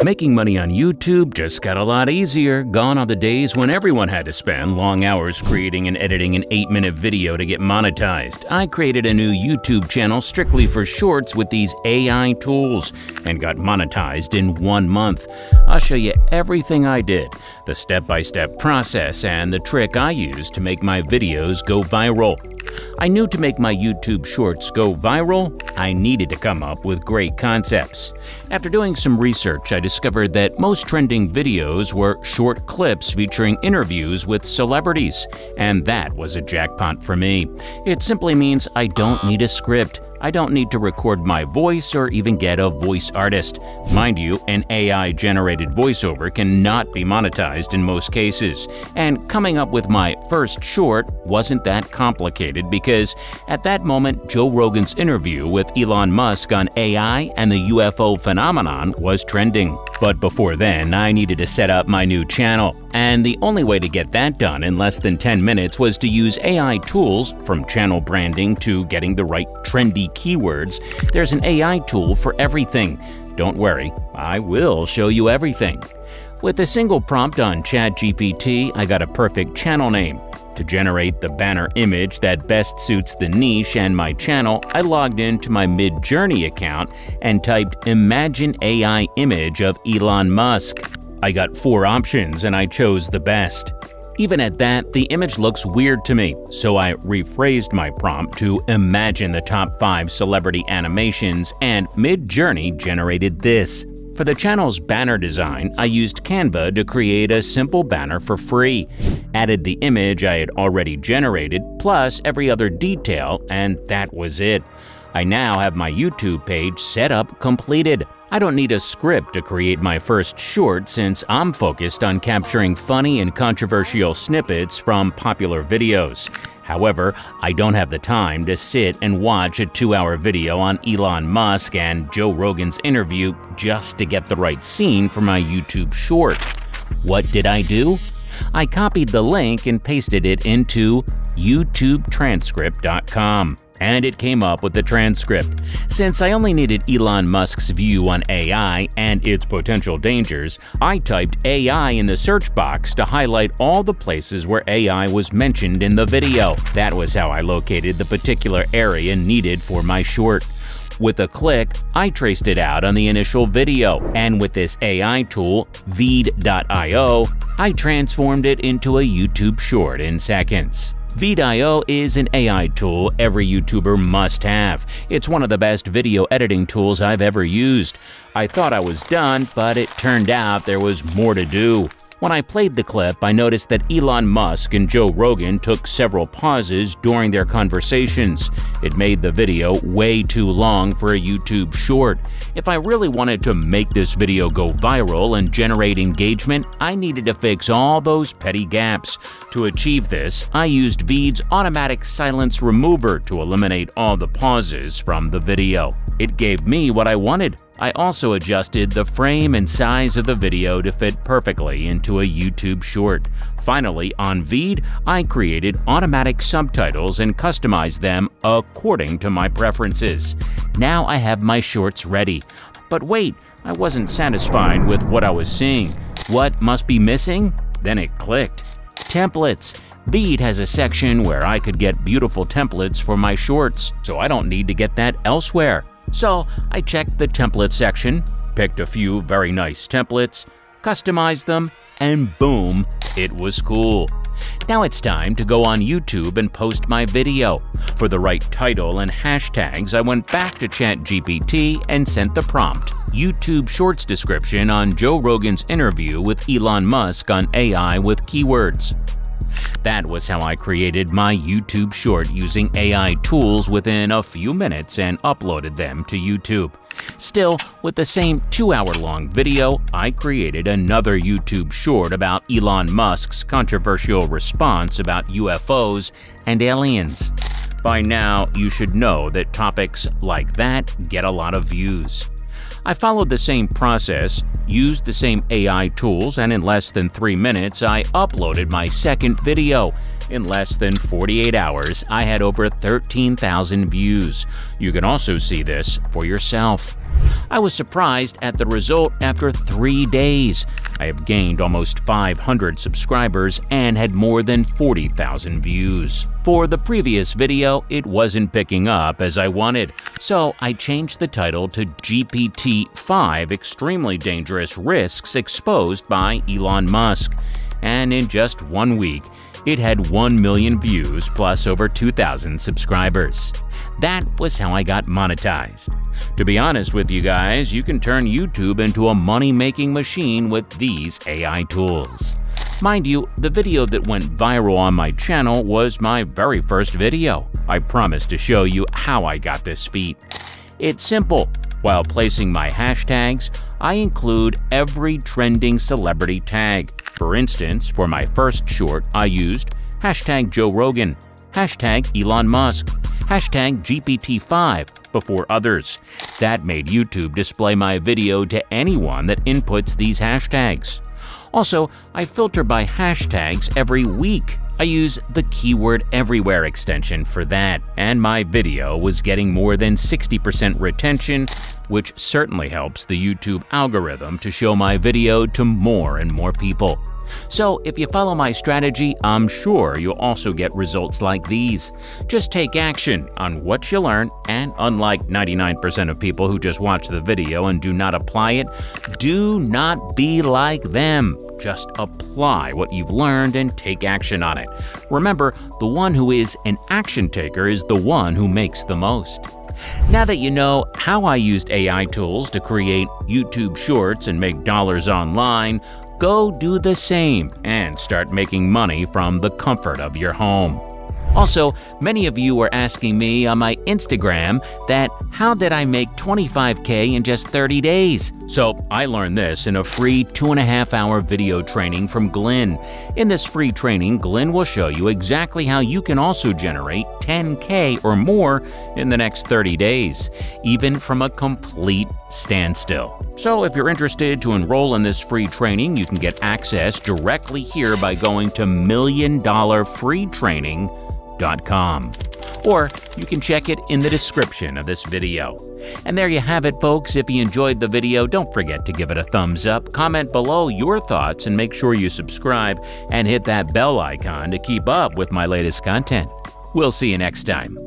Making money on YouTube just got a lot easier. Gone are the days when everyone had to spend long hours creating and editing an 8-minute video to get monetized. I created a new YouTube channel strictly for shorts with these AI tools and got monetized in 1 month. I'll show you everything I did, the step-by-step process, and the trick I used to make my videos go viral. I knew to make my YouTube shorts go viral, I needed to come up with great concepts. After doing some research, I discovered that most trending videos were short clips featuring interviews with celebrities, and that was a jackpot for me. It simply means I don't need a script. I don't need to record my voice or even get a voice artist. Mind you, an AI-generated voiceover cannot be monetized in most cases. And coming up with my first short wasn't that complicated because at that moment, Joe Rogan's interview with Elon Musk on AI and the UFO phenomenon was trending. But before then, I needed to set up my new channel. And the only way to get that done in less than 10 minutes was to use AI tools, from channel branding to getting the right trendy keywords. There's an AI tool for everything. Don't worry, I will show you everything. With a single prompt on ChatGPT, I got a perfect channel name. To generate the banner image that best suits the niche and my channel, I logged into my Midjourney account and typed "Imagine AI image of Elon Musk." I got 4 options and I chose the best. Even at that, the image looks weird to me, so I rephrased my prompt to "Imagine the top 5 celebrity animations," and Midjourney generated this. For the channel's banner design, I used Canva to create a simple banner for free. Added the image I had already generated, plus every other detail, and that was it. I now have my YouTube page set up completed. I don't need a script to create my first short since I'm focused on capturing funny and controversial snippets from popular videos. However, I don't have the time to sit and watch a 2-hour video on Elon Musk and Joe Rogan's interview just to get the right scene for my YouTube short. What did I do? I copied the link and pasted it into YouTubetranscript.com. And it came up with the transcript. Since I only needed Elon Musk's view on AI and its potential dangers, I typed AI in the search box to highlight all the places where AI was mentioned in the video. That was how I located the particular area needed for my short. With a click, I traced it out on the initial video, and with this AI tool, Veed.io, I transformed it into a YouTube short in seconds. Veed.io is an AI tool every YouTuber must have. It's one of the best video editing tools I've ever used. I thought I was done, but it turned out there was more to do. When I played the clip, I noticed that Elon Musk and Joe Rogan took several pauses during their conversations. It made the video way too long for a YouTube short. If I really wanted to make this video go viral and generate engagement, I needed to fix all those petty gaps. To achieve this, I used Veed's automatic silence remover to eliminate all the pauses from the video. It gave me what I wanted. I also adjusted the frame and size of the video to fit perfectly into a YouTube short. Finally, on Veed, I created automatic subtitles and customized them according to my preferences. Now I have my shorts ready. But wait, I wasn't satisfied with what I was seeing. What must be missing? Then it clicked. Templates. Veed has a section where I could get beautiful templates for my shorts, so I don't need to get that elsewhere. So I checked the template section, picked a few very nice templates, customized them, and boom, it was cool. Now it's time to go on YouTube and post my video. For the right title and hashtags, I went back to ChatGPT and sent the prompt, YouTube Shorts description on Joe Rogan's interview with Elon Musk on AI with keywords. That was how I created my YouTube short using AI tools within a few minutes and uploaded them to YouTube. Still, with the same 2-hour-long video, I created another YouTube short about Elon Musk's controversial response about UFOs and aliens. By now, you should know that topics like that get a lot of views. I followed the same process, used the same AI tools, and in less than 3 minutes, I uploaded my second video. In less than 48 hours, I had over 13,000 views. You can also see this for yourself. I was surprised at the result after 3 days. I have gained almost 500 subscribers and had more than 40,000 views. For the previous video, it wasn't picking up as I wanted, so I changed the title to GPT-5 Extremely Dangerous Risks Exposed by Elon Musk. And in just 1 week, it had 1 million views plus over 2,000 subscribers. That was how I got monetized. To be honest with you guys, you can turn YouTube into a money-making machine with these AI tools. Mind you, the video that went viral on my channel was my very first video. I promise to show you how I got this feat. It's simple. While placing my hashtags, I include every trending celebrity tag. For instance, for my first short, I used hashtag Joe Rogan, hashtag Elon Musk, hashtag GPT-5 before others. That made YouTube display my video to anyone that inputs these hashtags. Also, I filter by hashtags every week. I use the Keyword Everywhere extension for that, and my video was getting more than 60% retention, which certainly helps the YouTube algorithm to show my video to more and more people. So if you follow my strategy, I'm sure you'll also get results like these. Just take action on what you learn, and unlike 99% of people who just watch the video and do not apply it, do not be like them. Just apply what you've learned and take action on it. Remember, the one who is an action taker is the one who makes the most. Now that you know how I used AI tools to create YouTube Shorts and make dollars online, go do the same and start making money from the comfort of your home. Also, many of you were asking me on my Instagram that how did I make $25K in just 30 days? So I learned this in a free 2.5-hour video training from Glenn. In this free training, Glenn will show you exactly how you can also generate $10K or more in the next 30 days, even from a complete standstill. So if you're interested to enroll in this free training, you can get access directly here by going to $1,000,000freetraining.com. Or you can check it in the description of this video. And there you have it, folks. If you enjoyed the video, don't forget to give it a thumbs up, comment below your thoughts, and make sure you subscribe and hit that bell icon to keep up with my latest content. We'll see you next time.